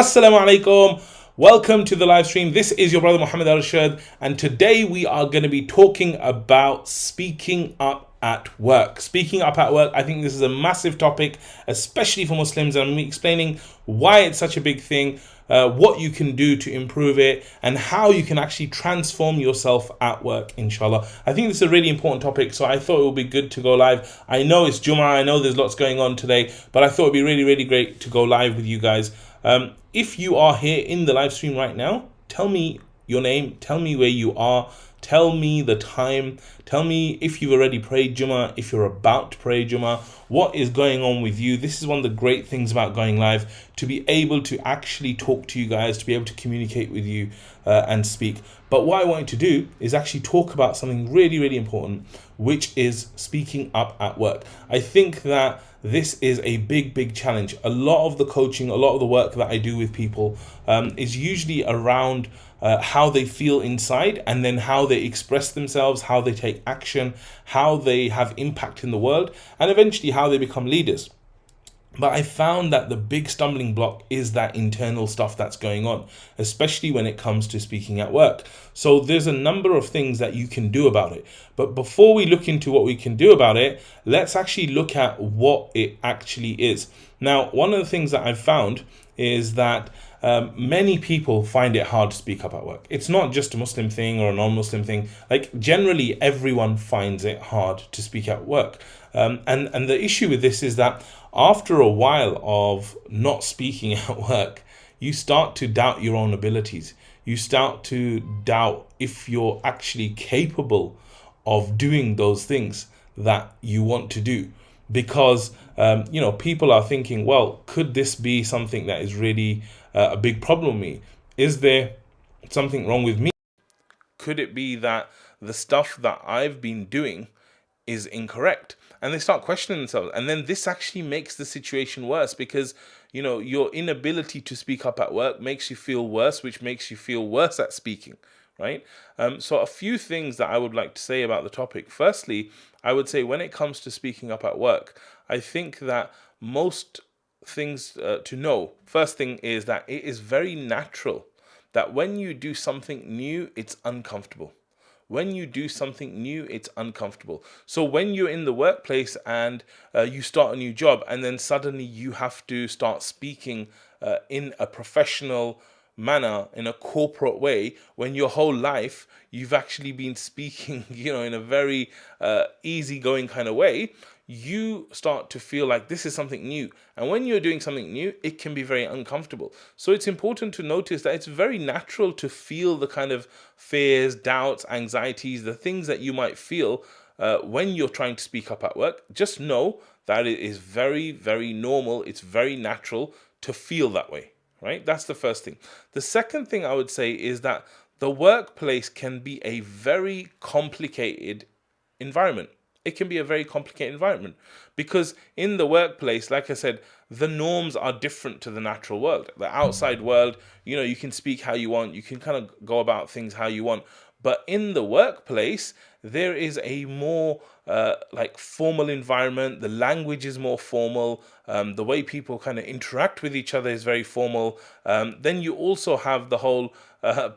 Assalamu alaikum. Welcome to the live stream. This is your brother Muhammad Arshad, and today we are going to be talking about speaking up at work. Speaking up at work, I think this is a massive topic, especially for Muslims, and I'm explaining why it's such a big thing, what you can do to improve it, and how you can actually transform yourself at work, inshallah. I think this is a really important topic, so I thought it would be good to go live. I know it's Jummah, I know there's lots going on today, but I thought it'd be really, really great to go live with you guys. If you are here in the live stream right now, tell me your name, tell me where you are, tell me the time, tell me if you've already prayed Jummah, if you're about to pray Jummah, what is going on with you. This is one of the great things about going live, to be able to actually talk to you guys, to be able to communicate with you and speak. But what I want to do is actually talk about something really, really important, which is speaking up at work. I think that this is a big, big challenge. A lot of the coaching, a lot of the work that I do with people is usually around how they feel inside, and then how they express themselves, how they take action, how they have impact in the world, and eventually how they become leaders. But I found that the big stumbling block is that internal stuff that's going on, especially when it comes to speaking at work. So there's a number of things that you can do about it. But before we look into what we can do about it, let's actually look at what it actually is. Now, one of the things that I've found is that many people find it hard to speak up at work. It's not just a Muslim thing or a non-Muslim thing. Like, generally, everyone finds it hard to speak at work. And the issue with this is that after a while of not speaking at work, you start to doubt your own abilities. You start to doubt if you're actually capable of doing those things that you want to do. Because, people are thinking, well, could this be something that is really a big problem with me? Is there something wrong with me? Could it be that the stuff that I've been doing is incorrect? And they start questioning themselves. And then this actually makes the situation worse, because, your inability to speak up at work makes you feel worse, which makes you feel worse at speaking, right? So a few things that I would like to say about the topic. Firstly, I would say when it comes to speaking up at work, I think that most things to know. First thing is that it is very natural that when you do something new, it's uncomfortable. When you do something new, it's uncomfortable. So when you're in the workplace and you start a new job, and then suddenly you have to start speaking in a professional manner, in a corporate way, when your whole life you've actually been speaking, in a very easygoing kind of way, you start to feel like this is something new. And when you're doing something new, it can be very uncomfortable. So it's important to notice that it's very natural to feel the kind of fears, doubts, anxieties, the things that you might feel when you're trying to speak up at work. Just know that it is very, very normal. It's very natural to feel that way, right? That's the first thing. The second thing I would say is that the workplace can be a very complicated environment. It can be a very complicated environment, because in the workplace, like I said, the norms are different to the natural world. The outside world, you can speak how you want, you can kind of go about things how you want. But in the workplace, there is a more formal environment. The language is more formal. The way people kind of interact with each other is very formal. Then you also have the whole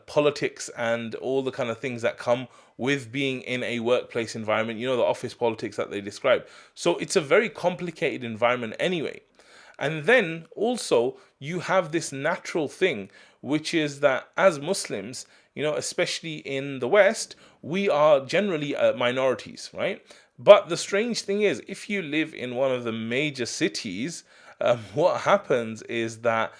politics and all the kind of things that come with being in a workplace environment, the office politics that they describe. So it's a very complicated environment anyway. And then also you have this natural thing, which is that as Muslims, especially in the West, we are generally minorities, right? But the strange thing is, if you live in one of the major cities, what happens is that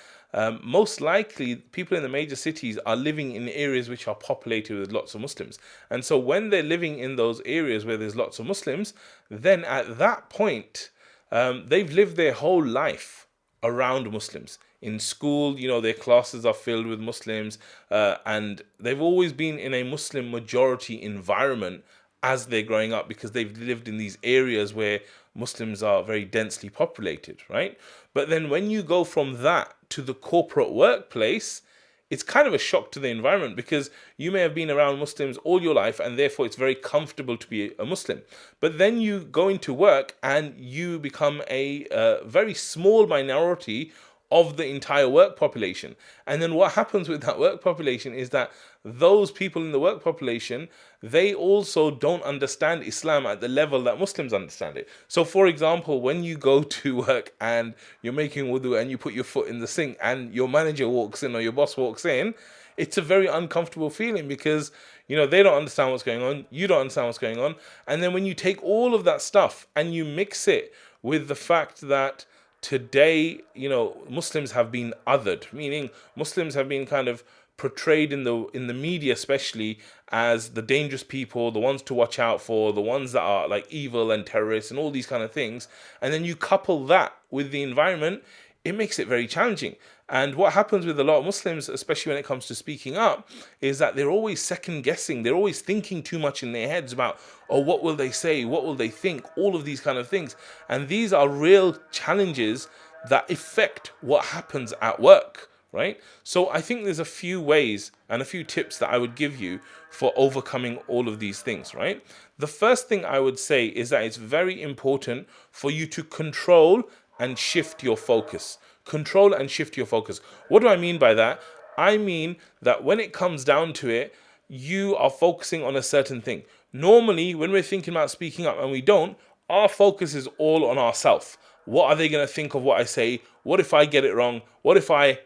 most likely people in the major cities are living in areas which are populated with lots of Muslims. And so when they're living in those areas where there's lots of Muslims, then at that point, they've lived their whole life around Muslims. In school, their classes are filled with Muslims, and they've always been in a Muslim majority environment as they're growing up, because they've lived in these areas where Muslims are very densely populated, right? But then when you go from that to the corporate workplace, it's kind of a shock to the environment, because you may have been around Muslims all your life and therefore it's very comfortable to be a Muslim. But then you go into work and you become a very small minority of the entire work population. And then what happens with that work population is that those people in the work population, they also don't understand Islam at the level that Muslims understand it. So for example, when you go to work and you're making wudu and you put your foot in the sink and your manager walks in or your boss walks in, it's a very uncomfortable feeling because, they don't understand what's going on, you don't understand what's going on. And then when you take all of that stuff and you mix it with the fact that today, Muslims have been othered, meaning Muslims have been kind of portrayed in the media, especially, as the dangerous people, the ones to watch out for, the ones that are like evil and terrorists and all these kind of things. And then you couple that with the environment, it makes it very challenging. And what happens with a lot of Muslims, especially when it comes to speaking up, is that they're always second guessing. They're always thinking too much in their heads about, oh, what will they say? What will they think? All of these kind of things. And these are real challenges that affect what happens at work, right? So I think there's a few ways and a few tips that I would give you for overcoming all of these things, right? The first thing I would say is that it's very important for you to control and shift your focus. Control and shift your focus. What do I mean by that? I mean that when it comes down to it, you are focusing on a certain thing. Normally, when we're thinking about speaking up and we don't, our focus is all on ourselves. What are they going to think of what I say? What if I get it wrong? What if I,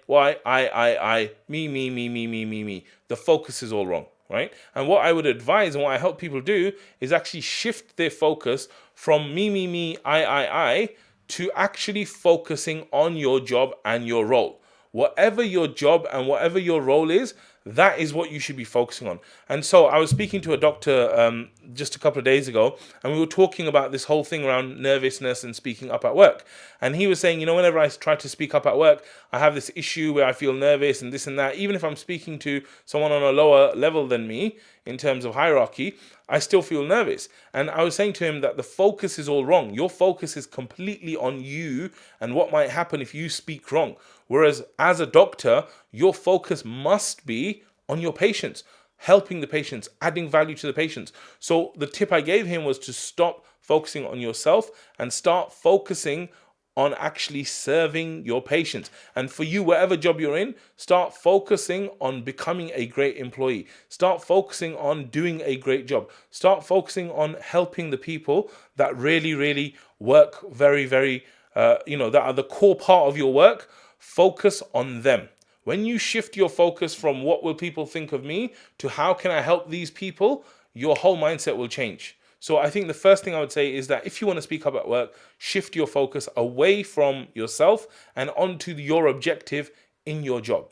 me. The focus is all wrong, right? And what I would advise and what I help people do is actually shift their focus from me, I, to actually focusing on your job and your role. Whatever your job and whatever your role is, that is what you should be focusing on. And so I was speaking to a doctor just a couple of days ago, and we were talking about this whole thing around nervousness and speaking up at work. And he was saying, whenever I try to speak up at work, I have this issue where I feel nervous and this and that. Even if I'm speaking to someone on a lower level than me in terms of hierarchy, I still feel nervous. And I was saying to him that the focus is all wrong. Your focus is completely on you and what might happen if you speak wrong. Whereas as a doctor, your focus must be on your patients, helping the patients, adding value to the patients. So the tip I gave him was to stop focusing on yourself and start focusing on actually serving your patients. And for you, whatever job you're in, start focusing on becoming a great employee. Start focusing on doing a great job. Start focusing on helping the people that really, really work very, very, that are the core part of your work. Focus on them. When you shift your focus from what will people think of me to how can I help these people, your whole mindset will change. So I think the first thing I would say is that if you want to speak up at work, shift your focus away from yourself and onto your objective in your job.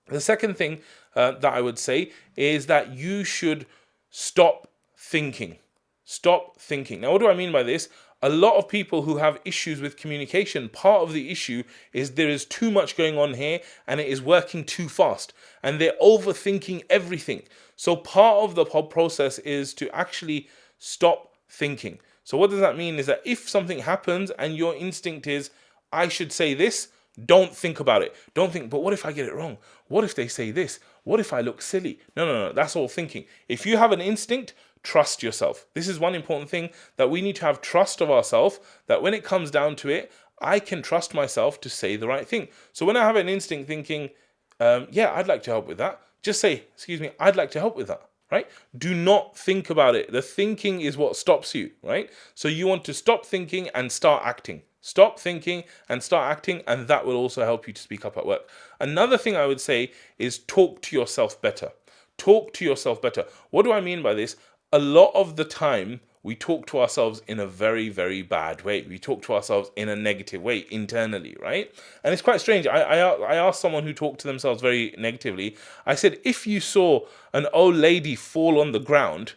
The second thing that I would say is that you should stop thinking. Stop thinking. Now, what do I mean by this? A lot of people who have issues with communication, part of the issue is there is too much going on here and it is working too fast and they're overthinking everything. So part of the whole process is to actually stop thinking. So what does that mean is that if something happens and your instinct is, I should say this, don't think about it. Don't think, but what if I get it wrong? What if they say this? What if I look silly? No. That's all thinking. If you have an instinct, trust yourself. This is one important thing, that we need to have trust of ourselves, that when it comes down to it, I can trust myself to say the right thing. So when I have an instinct thinking, I'd like to help with that, just say, excuse me, I'd like to help with that. Right? Do not think about it. The thinking is what stops you, right? So you want to stop thinking and start acting. Stop thinking and start acting, and that will also help you to speak up at work. Another thing I would say is talk to yourself better. Talk to yourself better. What do I mean by this? A lot of the time, we talk to ourselves in a very, very bad way. We talk to ourselves in a negative way internally, right? And it's quite strange. I asked someone who talked to themselves very negatively. I said, if you saw an old lady fall on the ground,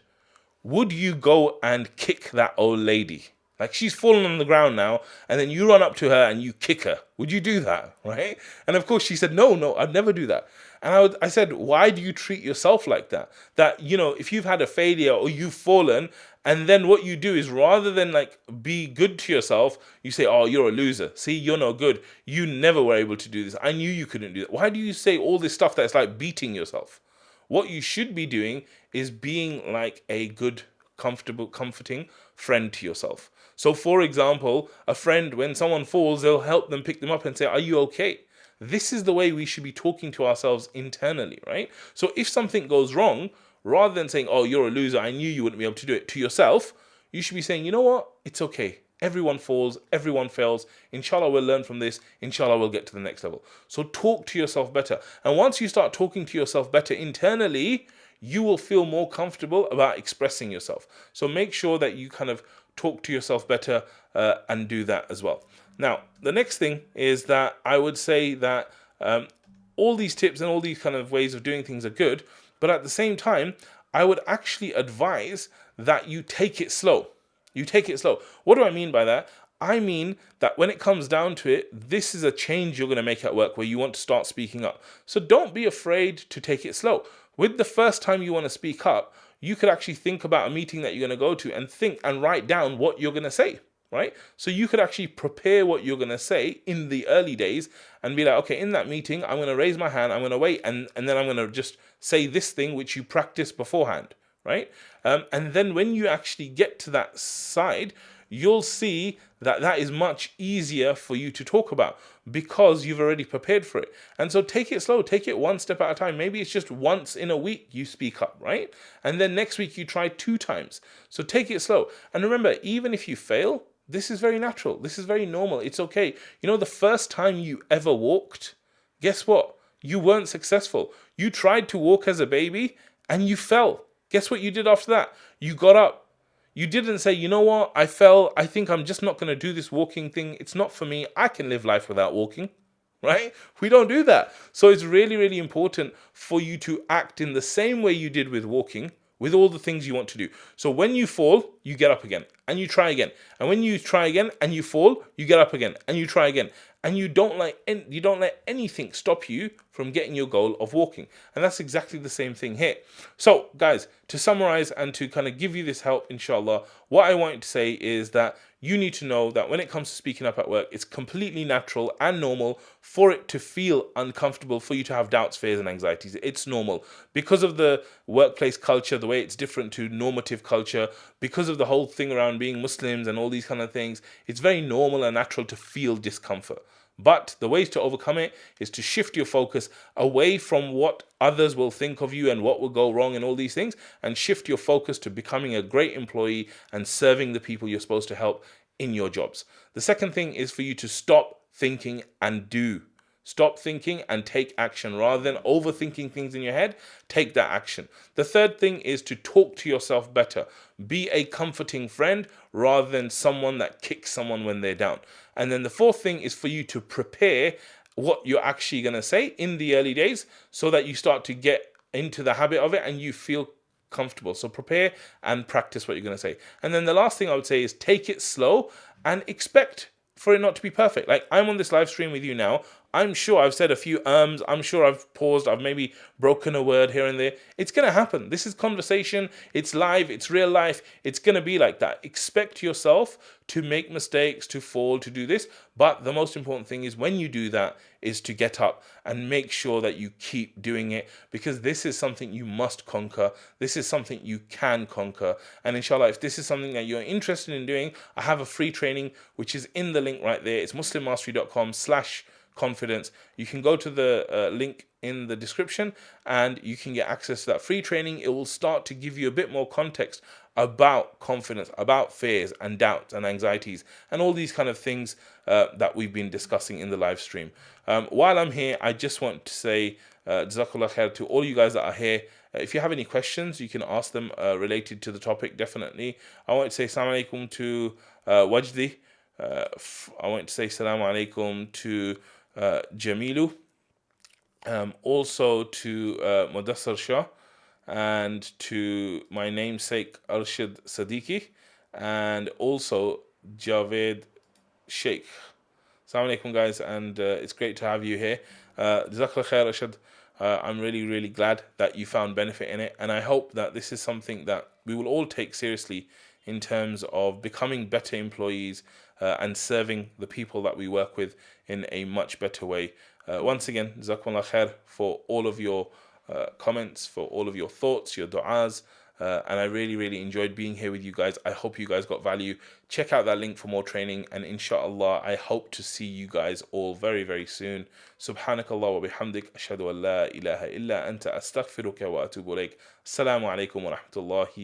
would you go and kick that old lady? Like, she's fallen on the ground now, and then you run up to her and you kick her. Would you do that, right? And of course she said, no, I'd never do that. And I said, why do you treat yourself like that? That, if you've had a failure or you've fallen, and then what you do is rather than be good to yourself, you say, oh, you're a loser. See, you're no good. You never were able to do this. I knew you couldn't do that. Why do you say all this stuff that's like beating yourself? What you should be doing is being like a good comforting friend to yourself. So, for example, a friend, when someone falls, they'll help them pick them up and say, "Are you okay?" This is the way we should be talking to ourselves internally, right? So if something goes wrong, rather than saying, "Oh, you're a loser, I knew you wouldn't be able to do it," to yourself, you should be saying, "You know what? It's okay. Everyone falls, everyone fails. Inshallah, we'll learn from this. Inshallah, we'll get to the next level." So talk to yourself better. And once you start talking to yourself better internally, you will feel more comfortable about expressing yourself. So make sure that you kind of talk to yourself better and do that as well. Now, the next thing is that I would say that all these tips and all these kind of ways of doing things are good, but at the same time, I would actually advise that you take it slow. You take it slow. What do I mean by that? I mean that when it comes down to it, this is a change you're going to make at work where you want to start speaking up. So don't be afraid to take it slow. With the first time you want to speak up, you could actually think about a meeting that you're going to go to and think and write down what you're going to say, right? So you could actually prepare what you're going to say in the early days and be like, okay, in that meeting, I'm going to raise my hand, I'm going to wait, and then I'm going to just say this thing which you practiced beforehand, right? And then when you actually get to that side, you'll see that that is much easier for you to talk about because you've already prepared for it. And so take it slow, take it one step at a time. Maybe it's just once in a week you speak up, right? And then next week you try 2 times. So take it slow. And remember, even if you fail, this is very natural. This is very normal. It's okay. You know, the first time you ever walked, guess what? You weren't successful. You tried to walk as a baby and you fell. Guess what you did after that? You got up. You didn't say, "You know what? I fell. I think I'm just not going to do this walking thing. It's not for me. I can live life without walking." Right? We don't do that. So it's really, really important for you to act in the same way you did with walking, with all the things you want to do. So when you fall, you get up again and you try again. And when you try again and you fall, you get up again and you try again. And you don't let anything stop you from getting your goal of walking. And that's exactly the same thing here. So guys, to summarize and to kind of give you this help, inshallah, what I want to say is that you need to know that when it comes to speaking up at work, it's completely natural and normal for it to feel uncomfortable, for you to have doubts, fears, and anxieties. It's normal because of the workplace culture, the way it's different to normative culture, because of the whole thing around being Muslims and all these kind of things. It's very normal and natural to feel discomfort. But the ways to overcome it is to shift your focus away from what others will think of you and what will go wrong and all these things, and shift your focus to becoming a great employee and serving the people you're supposed to help in your jobs. The second thing is for you to stop thinking and do. Stop thinking and take action. Rather than overthinking things in your head, take that action. The third thing is to talk to yourself better. Be a comforting friend rather than someone that kicks someone when they're down. And then the fourth thing is for you to prepare what you're actually going to say in the early days so that you start to get into the habit of it and you feel comfortable. So prepare and practice what you're going to say. And then the last thing I would say is take it slow and expect for it not to be perfect. Like, I'm on this live stream with you now. I'm sure I've said a few I'm sure I've paused, I've maybe broken a word here and there. It's going to happen. This is conversation, it's live, it's real life. It's going to be like that. Expect yourself to make mistakes, to fall, to do this. But the most important thing is when you do that is to get up and make sure that you keep doing it, because this is something you must conquer. This is something you can conquer. And inshallah, if this is something that you're interested in doing, I have a free training which is in the link right there. It's muslimmastery.com/confidence. You can go to the link in the description and you can get access to that free training. It will start to give you a bit more context about confidence, about fears and doubts and anxieties and all these kind of things that we've been discussing in the live stream. While I'm here, I just want to say Jazakallah khair to all you guys that are here. If you have any questions, you can ask them related to the topic, definitely. I want to say Assalamu alaikum to Wajdi. I want to say Assalamu alaikum to Jamilu. Also to Mudassar Shah, and to my namesake Arshad Sadiqi, and also Javed Sheikh. Assalamu alaikum guys, and it's great to have you here. Jazakallah khair Arshad. I'm really, really glad that you found benefit in it, and I hope that this is something that we will all take seriously in terms of becoming better employees and serving the people that we work with in a much better way. Once again, Jazakumullah khair for all of your comments, for all of your thoughts, your du'as. And I really, really enjoyed being here with you guys. I hope you guys got value. Check out that link for more training, and inshallah, I hope to see you guys all very, very soon. Subhanakallah wa bihamdik, ashhadu an la ilaha illa anta, astaghfiruka wa atubu ilaik. Assalamu alaikum wa rahmatullahi